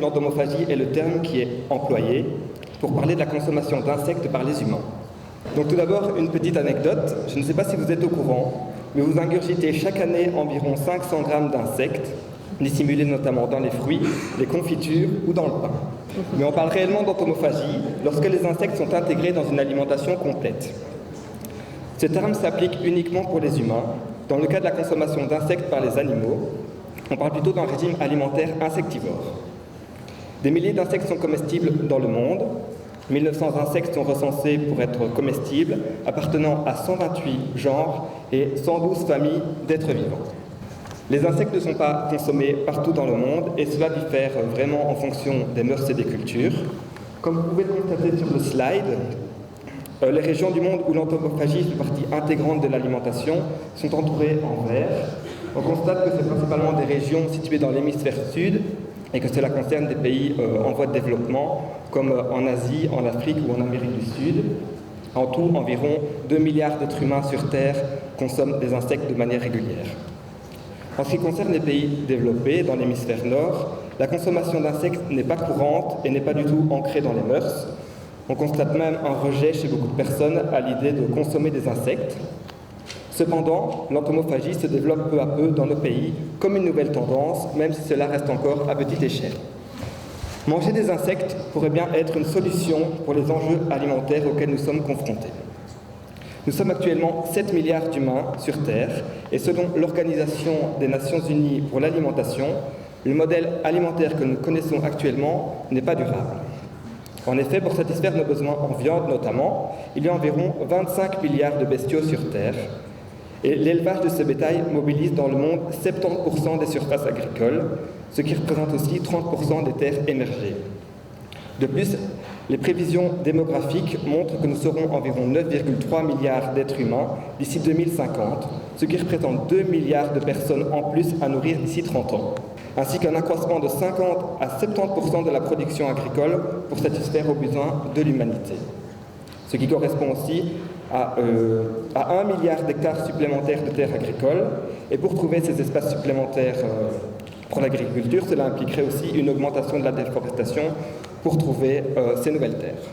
L'entomophagie est le terme qui est employé pour parler de la consommation d'insectes par les humains. Donc tout d'abord, une petite anecdote. Je ne sais pas si vous êtes au courant, mais vous ingurgitez chaque année environ 500 grammes d'insectes, dissimulés notamment dans les fruits, les confitures ou dans le pain. Mais on parle réellement d'entomophagie lorsque les insectes sont intégrés dans une alimentation complète. Ce terme s'applique uniquement pour les humains. Dans le cas de la consommation d'insectes par les animaux, on parle plutôt d'un régime alimentaire insectivore. Des milliers d'insectes sont comestibles dans le monde. 1900 insectes sont recensés pour être comestibles, appartenant à 128 genres et 112 familles d'êtres vivants. Les insectes ne sont pas consommés partout dans le monde et cela diffère vraiment en fonction des mœurs et des cultures. Comme vous pouvez le constater sur le slide, les régions du monde où l'entomophagie fait partie intégrante de l'alimentation sont entourées en vert. On constate que c'est principalement des régions situées dans l'hémisphère sud et que cela concerne des pays en voie de développement, comme en Asie, en Afrique ou en Amérique du Sud. En tout, environ 2 milliards d'êtres humains sur Terre consomment des insectes de manière régulière. En ce qui concerne les pays développés, dans l'hémisphère nord, la consommation d'insectes n'est pas courante et n'est pas du tout ancrée dans les mœurs. On constate même un rejet chez beaucoup de personnes à l'idée de consommer des insectes. Cependant, l'entomophagie se développe peu à peu dans nos pays comme une nouvelle tendance, même si cela reste encore à petite échelle. Manger des insectes pourrait bien être une solution pour les enjeux alimentaires auxquels nous sommes confrontés. Nous sommes actuellement 7 milliards d'humains sur Terre et selon l'Organisation des Nations Unies pour l'alimentation, le modèle alimentaire que nous connaissons actuellement n'est pas durable. En effet, pour satisfaire nos besoins en viande notamment, il y a environ 25 milliards de bestiaux sur Terre. Et l'élevage de ce bétail mobilise dans le monde 70% des surfaces agricoles, ce qui représente aussi 30% des terres émergées. De plus, les prévisions démographiques montrent que nous serons environ 9,3 milliards d'êtres humains d'ici 2050, ce qui représente 2 milliards de personnes en plus à nourrir d'ici 30 ans, ainsi qu'un accroissement de 50 à 70% de la production agricole pour satisfaire aux besoins de l'humanité. Ce qui correspond aussi à 1 milliard d'hectares supplémentaires de terres agricoles. Et pour trouver ces espaces supplémentaires pour l'agriculture, cela impliquerait aussi une augmentation de la déforestation pour trouver ces nouvelles terres.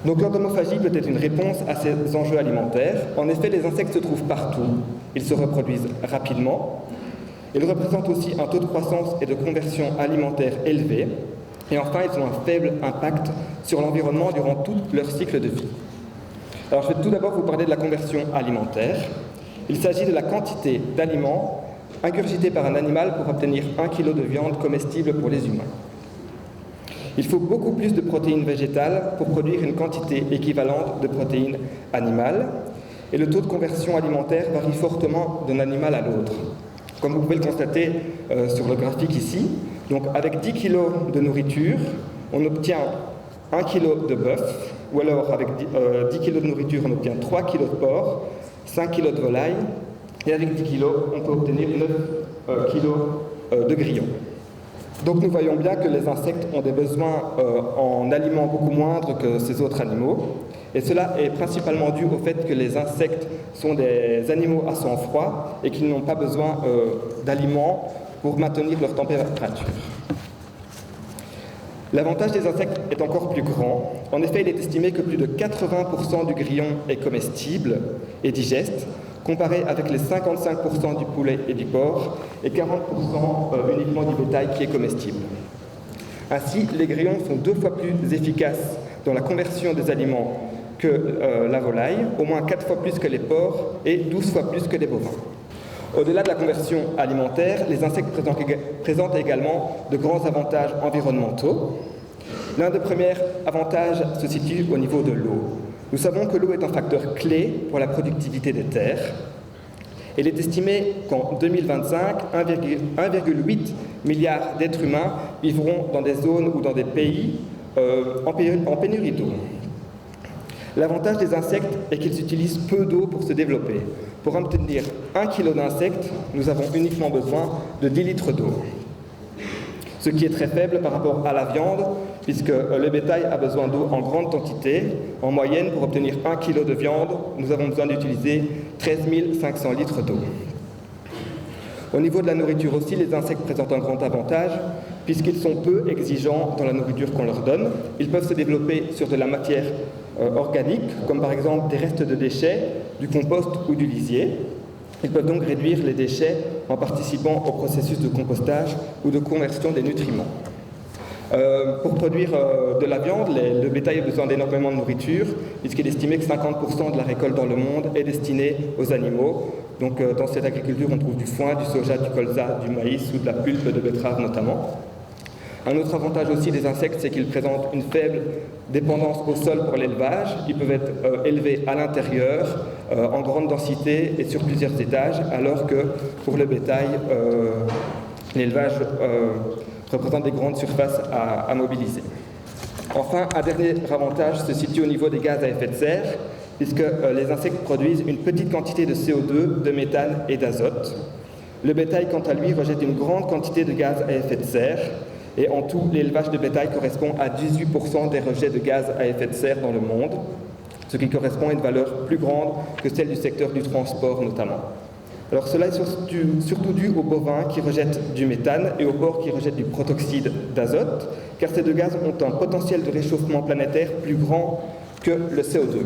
Donc l'entomophagie peut être une réponse à ces enjeux alimentaires. En effet, les insectes se trouvent partout, ils se reproduisent rapidement, ils représentent aussi un taux de croissance et de conversion alimentaire élevé, et enfin ils ont un faible impact sur l'environnement durant tout leur cycle de vie. Alors je vais tout d'abord vous parler de la conversion alimentaire. Il s'agit de la quantité d'aliments ingurgités par un animal pour obtenir 1 kg de viande comestible pour les humains. Il faut beaucoup plus de protéines végétales pour produire une quantité équivalente de protéines animales, et le taux de conversion alimentaire varie fortement d'un animal à l'autre. Comme vous pouvez le constater sur le graphique ici, donc avec 10 kg de nourriture, on obtient 1 kg de bœuf, ou alors avec 10 kg de nourriture, on obtient 3 kg de porc, 5 kg de volaille, et avec 10 kg, on peut obtenir 9 kg de grillons. Donc nous voyons bien que les insectes ont des besoins en aliments beaucoup moindres que ces autres animaux, et cela est principalement dû au fait que les insectes sont des animaux à sang froid et qu'ils n'ont pas besoin d'aliments pour maintenir leur température. L'avantage des insectes est encore plus grand. En effet, il est estimé que plus de 80% du grillon est comestible et digeste, comparé avec les 55% du poulet et du porc, et 40% uniquement du bétail qui est comestible. Ainsi, les grillons sont 2 fois plus efficaces dans la conversion des aliments que la volaille, au moins 4 fois plus que les porcs et 12 fois plus que les bovins. Au-delà de la conversion alimentaire, les insectes présentent également de grands avantages environnementaux. L'un des premiers avantages se situe au niveau de l'eau. Nous savons que l'eau est un facteur clé pour la productivité des terres. Il est estimé qu'en 2025, 1,8 milliard d'êtres humains vivront dans des zones ou dans des pays en pénurie d'eau. L'avantage des insectes est qu'ils utilisent peu d'eau pour se développer. Pour obtenir 1 kg d'insectes, nous avons uniquement besoin de 10 litres d'eau. Ce qui est très faible par rapport à la viande, puisque le bétail a besoin d'eau en grande quantité. En moyenne, pour obtenir 1 kg de viande, nous avons besoin d'utiliser 13 500 litres d'eau. Au niveau de la nourriture aussi, les insectes présentent un grand avantage, puisqu'ils sont peu exigeants dans la nourriture qu'on leur donne. Ils peuvent se développer sur de la matière organique, comme par exemple des restes de déchets, du compost ou du lisier. Ils peuvent donc réduire les déchets en participant au processus de compostage ou de conversion des nutriments. Pour produire de la viande, le bétail a besoin d'énormément de nourriture, puisqu'il est estimé que 50% de la récolte dans le monde est destinée aux animaux. Donc dans cette agriculture, on trouve du foin, du soja, du colza, du maïs ou de la pulpe de betterave notamment. Un autre avantage aussi des insectes, c'est qu'ils présentent une faible dépendance au sol pour l'élevage. Ils peuvent être élevés à l'intérieur, en grande densité et sur plusieurs étages, alors que pour le bétail, l'élevage représente des grandes surfaces à mobiliser. Enfin, un dernier avantage se situe au niveau des gaz à effet de serre, puisque les insectes produisent une petite quantité de CO2, de méthane et d'azote. Le bétail, quant à lui, rejette une grande quantité de gaz à effet de serre, et en tout, l'élevage de bétail correspond à 18% des rejets de gaz à effet de serre dans le monde, ce qui correspond à une valeur plus grande que celle du secteur du transport notamment. Alors cela est surtout dû aux bovins qui rejettent du méthane et aux porcs qui rejettent du protoxyde d'azote, car ces deux gaz ont un potentiel de réchauffement planétaire plus grand que le CO2.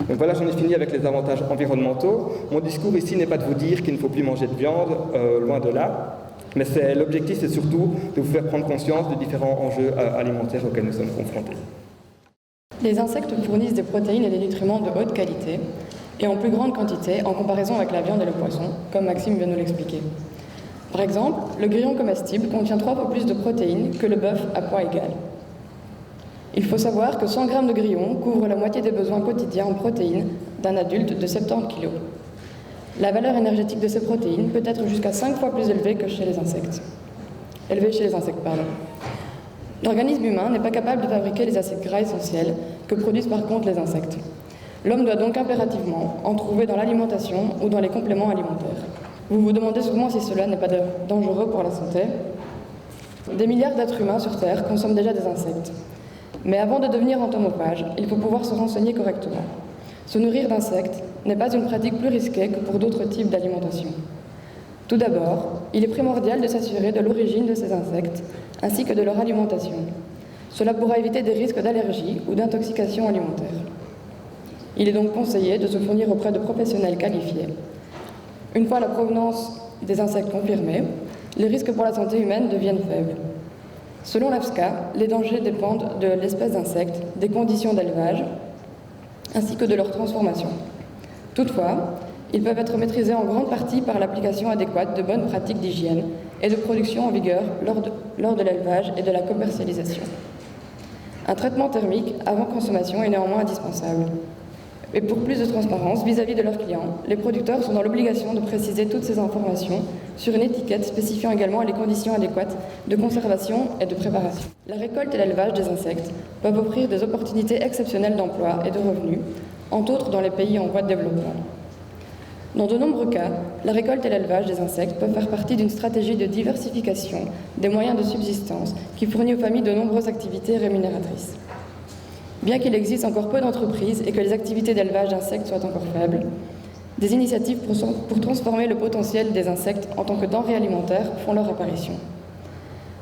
Donc voilà, j'en ai fini avec les avantages environnementaux. Mon discours ici n'est pas de vous dire qu'il ne faut plus manger de viande, loin de là, mais l'objectif c'est surtout de vous faire prendre conscience des différents enjeux alimentaires auxquels nous sommes confrontés. Les insectes fournissent des protéines et des nutriments de haute qualité, et en plus grande quantité en comparaison avec la viande et le poisson, comme Maxime vient de nous l'expliquer. Par exemple, le grillon comestible contient 3 fois plus de protéines que le bœuf à poids égal. Il faut savoir que 100 g de grillon couvrent la moitié des besoins quotidiens en protéines d'un adulte de 70 kg. La valeur énergétique de ces protéines peut être jusqu'à 5 fois plus élevée que chez les insectes. L'organisme humain n'est pas capable de fabriquer les acides gras essentiels que produisent par contre les insectes. L'homme doit donc impérativement en trouver dans l'alimentation ou dans les compléments alimentaires. Vous vous demandez souvent si cela n'est pas dangereux pour la santé. Des milliards d'êtres humains sur Terre consomment déjà des insectes. Mais avant de devenir entomophage, il faut pouvoir se renseigner correctement. Se nourrir d'insectes n'est pas une pratique plus risquée que pour d'autres types d'alimentation. Tout d'abord, il est primordial de s'assurer de l'origine de ces insectes, ainsi que de leur alimentation. Cela pourra éviter des risques d'allergie ou d'intoxication alimentaire. Il est donc conseillé de se fournir auprès de professionnels qualifiés. Une fois la provenance des insectes confirmée, les risques pour la santé humaine deviennent faibles. Selon l'AFSCA, les dangers dépendent de l'espèce d'insecte, des conditions d'élevage, ainsi que de leur transformation. Toutefois, ils peuvent être maîtrisés en grande partie par l'application adéquate de bonnes pratiques d'hygiène et de production en vigueur lors de l'élevage et de la commercialisation. Un traitement thermique avant consommation est néanmoins indispensable. Et pour plus de transparence vis-à-vis de leurs clients, les producteurs sont dans l'obligation de préciser toutes ces informations sur une étiquette spécifiant également les conditions adéquates de conservation et de préparation. La récolte et l'élevage des insectes peuvent offrir des opportunités exceptionnelles d'emploi et de revenus, entre autres dans les pays en voie de développement. Dans de nombreux cas, la récolte et l'élevage des insectes peuvent faire partie d'une stratégie de diversification des moyens de subsistance qui fournit aux familles de nombreuses activités rémunératrices. Bien qu'il existe encore peu d'entreprises et que les activités d'élevage d'insectes soient encore faibles, des initiatives pour transformer le potentiel des insectes en tant que denrées alimentaires font leur apparition.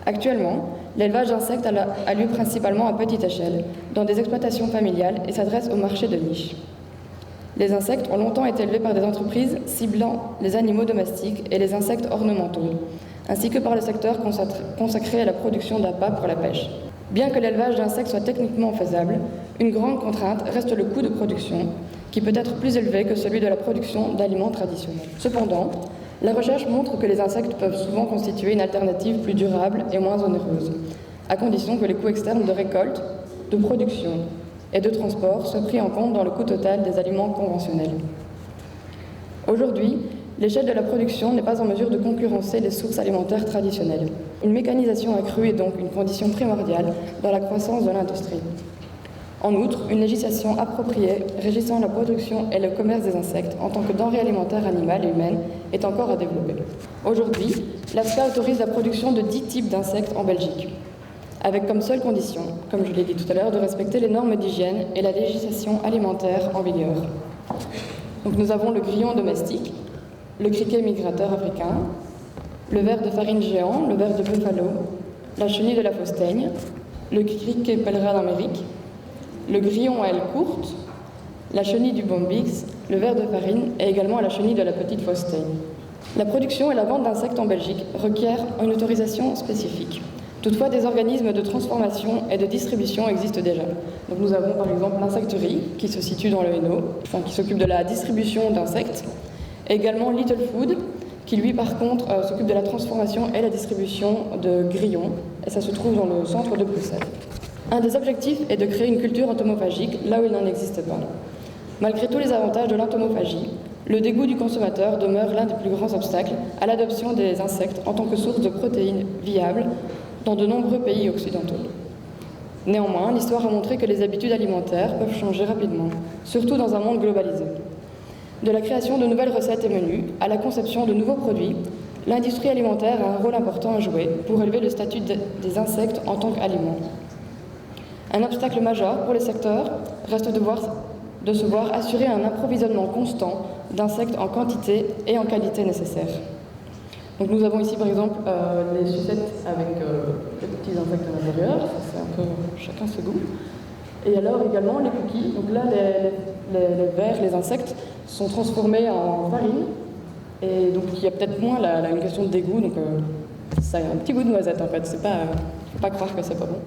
Actuellement, l'élevage d'insectes a lieu principalement à petite échelle, dans des exploitations familiales et s'adresse au marché de niche. Les insectes ont longtemps été élevés par des entreprises ciblant les animaux domestiques et les insectes ornementaux, ainsi que par le secteur consacré à la production d'appâts pour la pêche. Bien que l'élevage d'insectes soit techniquement faisable, une grande contrainte reste le coût de production, qui peut être plus élevé que celui de la production d'aliments traditionnels. Cependant, la recherche montre que les insectes peuvent souvent constituer une alternative plus durable et moins onéreuse, à condition que les coûts externes de récolte, de production et de transport soient pris en compte dans le coût total des aliments conventionnels. Aujourd'hui, l'échelle de la production n'est pas en mesure de concurrencer les sources alimentaires traditionnelles. Une mécanisation accrue est donc une condition primordiale dans la croissance de l'industrie. En outre, une législation appropriée régissant la production et le commerce des insectes en tant que denrées alimentaires animales et humaines est encore à développer. Aujourd'hui, l'AFSCA autorise la production de 10 types d'insectes en Belgique, avec comme seule condition, comme je l'ai dit tout à l'heure, de respecter les normes d'hygiène et la législation alimentaire en vigueur. Donc nous avons le grillon domestique, le criquet migrateur africain, le ver de farine géant, le ver de buffalo, la chenille de la Fostaigne, le criquet pèlerin d'Amérique, le grillon à ailes courtes, la chenille du Bombix, le ver de farine et également la chenille de la petite Fostaigne. La production et la vente d'insectes en Belgique requièrent une autorisation spécifique. Toutefois, des organismes de transformation et de distribution existent déjà. Donc, nous avons par exemple l'insecterie qui se situe dans le Hainaut, qui s'occupe de la distribution d'insectes, et également Little Food qui lui par contre s'occupe de la transformation et la distribution de grillons, et ça se trouve dans le centre de Bruxelles. Un des objectifs est de créer une culture entomophagique là où il n'en existe pas. Malgré tous les avantages de l'entomophagie, le dégoût du consommateur demeure l'un des plus grands obstacles à l'adoption des insectes en tant que source de protéines viables dans de nombreux pays occidentaux. Néanmoins, l'histoire a montré que les habitudes alimentaires peuvent changer rapidement, surtout dans un monde globalisé. De la création de nouvelles recettes et menus à la conception de nouveaux produits, l'industrie alimentaire a un rôle important à jouer pour élever le statut des insectes en tant qu'aliments. Un obstacle majeur pour les secteurs reste de se voir assurer un approvisionnement constant d'insectes en quantité et en qualité nécessaire. Donc nous avons ici par exemple les sucettes avec les petits insectes à l'intérieur, c'est un peu chacun ses goûts. Et alors également les cookies, donc là les vers, les insectes sont transformés en farine, et donc il y a peut-être moins une question de dégoût, donc ça a un petit goût de noisette en fait, faut pas croire que c'est pas bon.